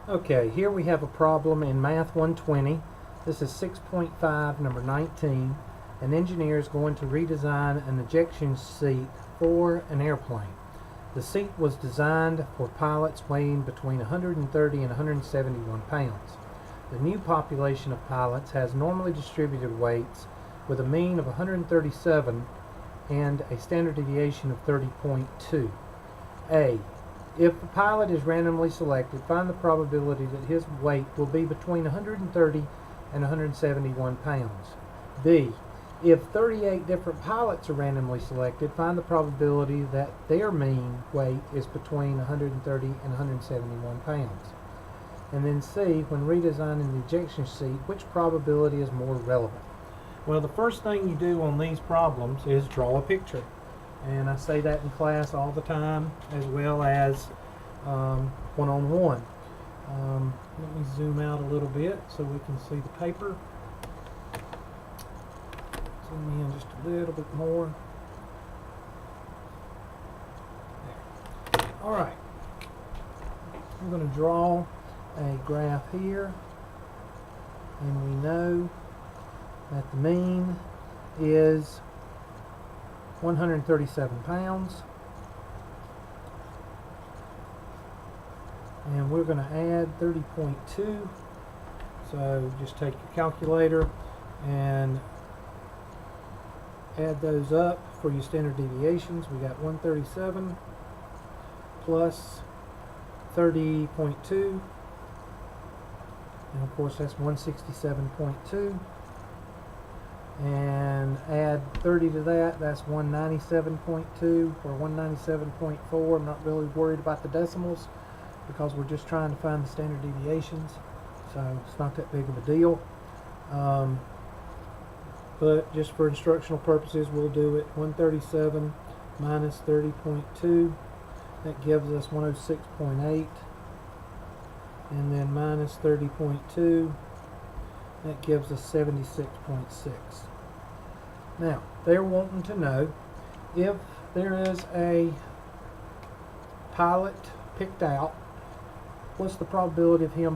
Okay, here we have a problem in Math 120. This is 6.5, number 19. An engineer is going to redesign an ejection seat for an airplane. The seat was designed for pilots weighing between 130 and 171 pounds. The new population of pilots has normally distributed weights with a mean of 137 and a standard deviation of 30.2. A. If the pilot is randomly selected, find the probability that his weight will be between 130 and 171 pounds. B. If 38 different pilots are randomly selected, find the probability that their mean weight is between 130 and 171 pounds. And then C. When redesigning the ejection seat, which probability is more relevant? Well, the first thing you do on these problems is draw a picture. And I say that in class all the time, as well as one-on-one. Let me zoom out a little bit so we can see the paper. Zoom in just a little bit more. There. All right. I'm going to draw a graph here, and we know that the mean is 137 pounds, and we're going to add 30.2. So just take your calculator and add those up for your standard deviations. We got 137 plus 30.2, and of course that's 167.2. And add 30 to that, that's 197.2 or 197.4. I'm not really worried about the decimals because we're just trying to find the standard deviations, so it's not that big of a deal. But just for instructional purposes, we'll do it 137 minus 30.2. That gives us 106.8. And then minus 30.2. That gives us 76.6. Now, they're wanting to know if there is a pilot picked out, what's the probability of him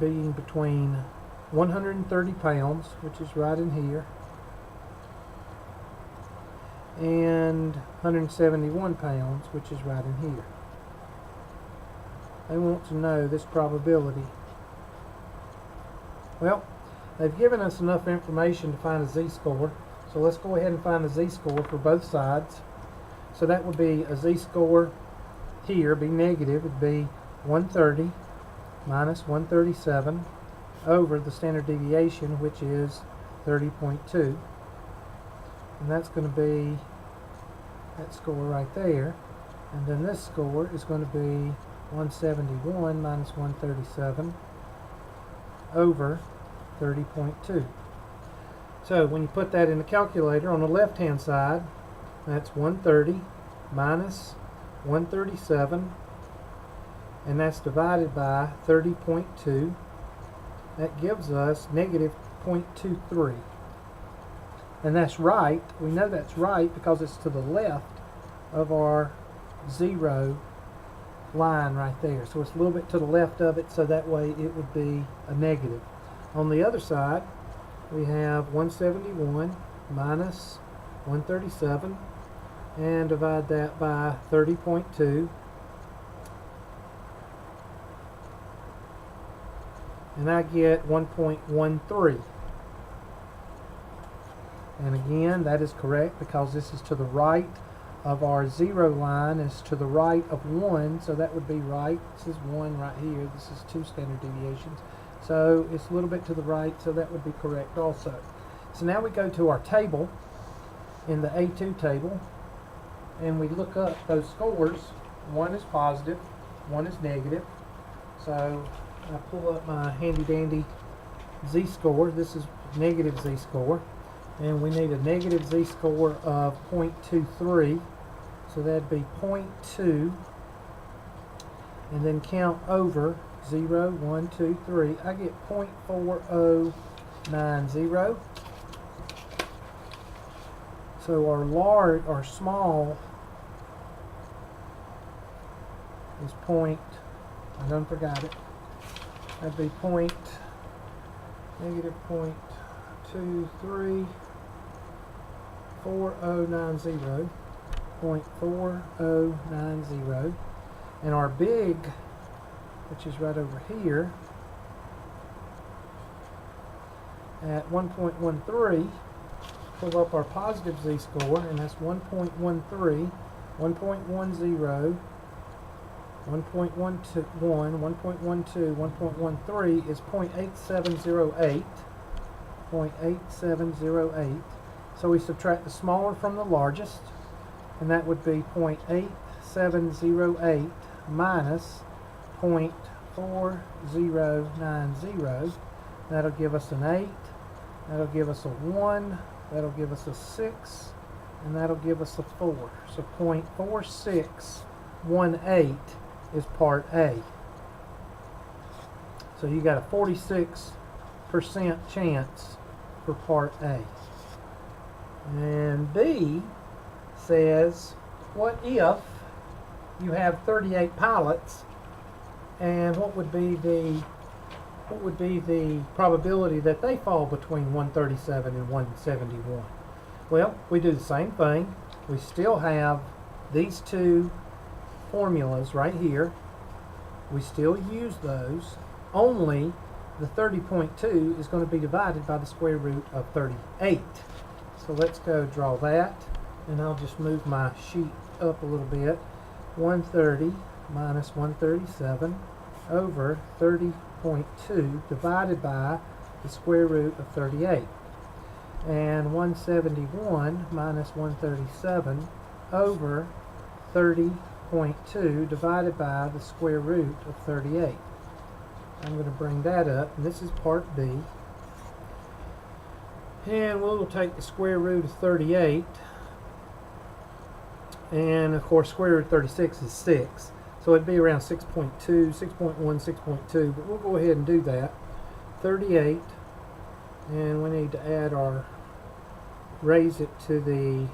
being between 130 pounds, which is right in here, and 171 pounds, which is right in here. They want to know this probability. Well, they've given us enough information to find a z-score, so let's go ahead and find a z-score for both sides. So that would be a z-score here, be negative, would be 130 minus 137 over the standard deviation, which is 30.2. And that's going to be that score right there. And then this score is going to be 171 minus 137 over 30.2. So when you put that in the calculator, on the left hand side, that's 130 minus 137, and that's divided by 30.2. That gives us negative 0.23. And that's right. We know that's right because it's to the left of our zero line right there. So it's a little bit to the left of it, so that way it would be a negative. On the other side, we have 171 minus 137, and divide that by 30.2, and I get 1.13. And again, that is correct because this is to the right of our zero line, is to the right of 1, so that would be right. This is 1 right here, this is 2 standard deviations. So it's a little bit to the right, so that would be correct also. So now we go to our table, in the A2 table, and we look up those scores. One is positive, one is negative. So I pull up my handy dandy z-score. This is negative z-score. And we need a negative z-score of 0.23. So that'd be 0.2. And then count over 0, 1, 2, 3. I get 0.4090. So our small is I done forgot it. That'd be negative 0.234090, 0.4090, and our big, which is right over here, at 1.13, pull up our positive z-score, and that's 1.13, 1.10, 1.12, 1.12, 1.13 is 0.8708, 0.8708. So we subtract the smaller from the largest, and that would be 0.8708 minus 0.4090. That'll give us an 8, that'll give us a 1, that'll give us a 6, and that'll give us a 4. So 0.4618 is part A. So you got a 46% chance for part A. And B says, what if you have 38 pilots, and what would be the probability that they fall between 137 and 171? Well, we do the same thing. We still have these two formulas right here. We still use those, only the 30.2 is going to be divided by the square root of 38. So let's go draw that, and I'll just move my sheet up a little bit. 130 minus 137 over 30.2 divided by the square root of 38. And 171 minus 137 over 30.2 divided by the square root of 38. I'm going to bring that up, and this is part B. And we'll take the square root of 38, and of course square root of 36 is 6, so it'd be around 6.2, 6.1, 6.2, but we'll go ahead and do that. 38, and we need to add our, raise it to the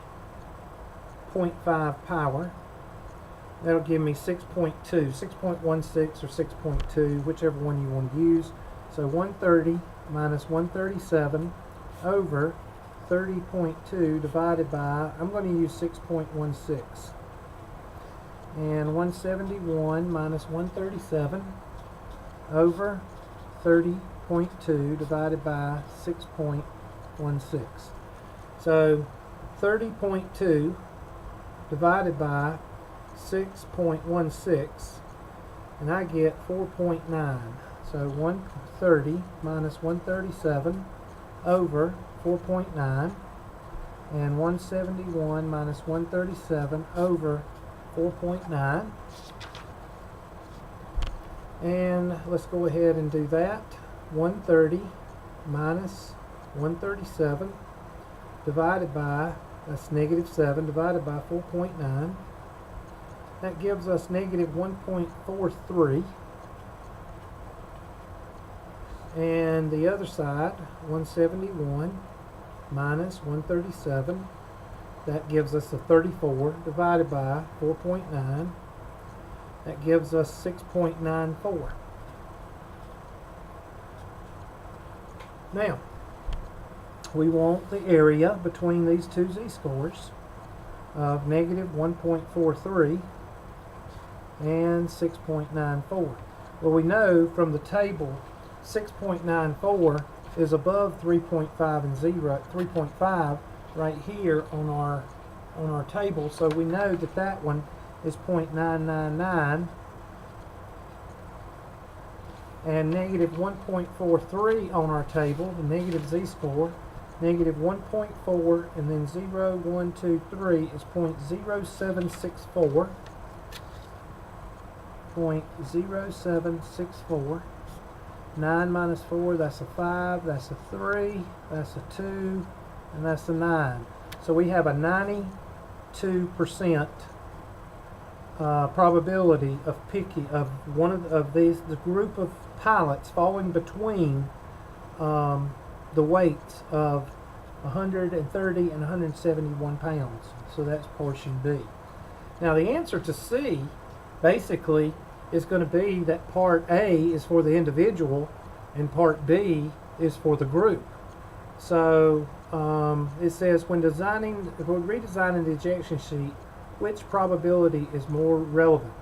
0.5 power. That'll give me 6.2, 6.16 or 6.2, whichever one you want to use. So 130 minus 137 over 30.2 divided by, I'm going to use 6.16. And 171 minus 137 over 30.2 divided by 6.16. So 30.2 divided by 6.16, and I get 4.9. So 130 minus 137 over 4.9, and 171 minus 137 over 4.9. And let's go ahead and do that. 130 minus 137 divided by, that's negative 7, divided by 4.9. That gives us negative 1.43. And the other side, 171 minus 137, that gives us a 34 divided by 4.9. That gives us 6.94. Now, we want the area between these two z-scores of negative 1.43 and 6.94. Well, we know from the table 6.94 is above 3.5 and 3.5 right here on our table, so we know that that one is 0.999, and negative 1.43 on our table, the negative z-score, negative 1.4, and then 0, 1, 2, 3 is 0.0764. 0.0764. 9 minus 4, that's a 5, that's a 3, that's a 2, and that's a 9. So we have a 92% probability of picking of one of these, the group of pilots falling between the weights of 130 and 171 pounds. So that's portion B. Now the answer to C basically is going to be that Part A is for the individual and Part B is for the group. So it says when redesigning the ejection sheet, which probability is more relevant?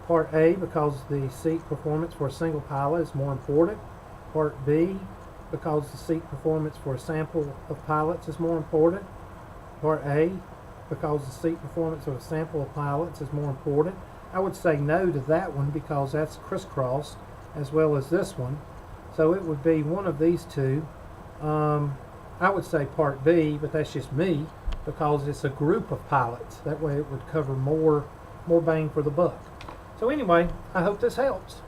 Part A, because the seat performance for a single pilot is more important. Part B, because the seat performance for a sample of pilots is more important. Part A, because the seat performance of a sample of pilots is more important. I would say no to that one because that's crisscrossed as well as this one. So it would be one of these two. I would say Part B, but that's just me because it's a group of pilots. That way it would cover more bang for the buck. So anyway, I hope this helps.